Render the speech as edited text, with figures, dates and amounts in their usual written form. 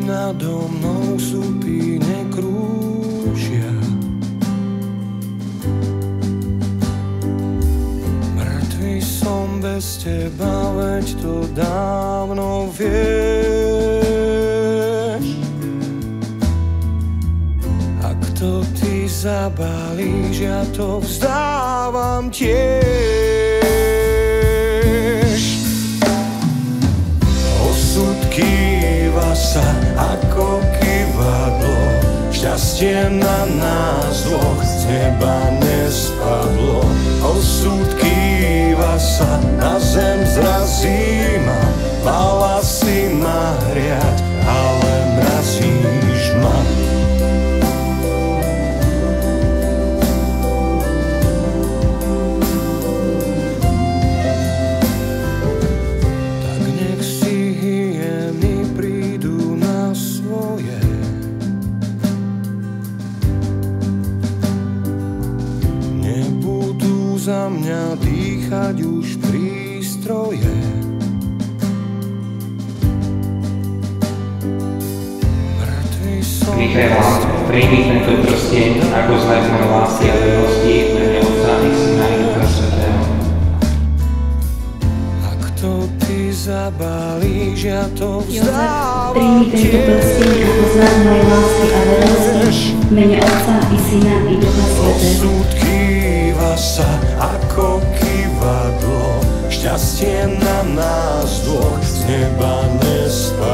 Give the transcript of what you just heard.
nado mnou supíne krúžia. Mŕtvy som bez teba, veď to dávno vieš. Ak to ty zabalíš, ja to vzdávam tiež. Osud kýva sa ako kývadlo, šťastie na nás dvoch z neba nespadlo. Osud kýva sa, na zem zrazí ma, mala si ma hriať, ale mrazíš ma. Za mňa dýchať už prístroje. Mŕtvy som... Michaela, príjmi tento prsteň ako znak mojej lásky a vernosti v mene Otca i Syna i Ducha Svätého. Ak to ty zabalíš, ja to vzdávam príjmi tento prsteň ako znak mojej lásky a vernosti v mene Otca i Syna i Ducha Svätého. Sa ako kývadlo, šťastie na nás dvoch z neba nespadlo.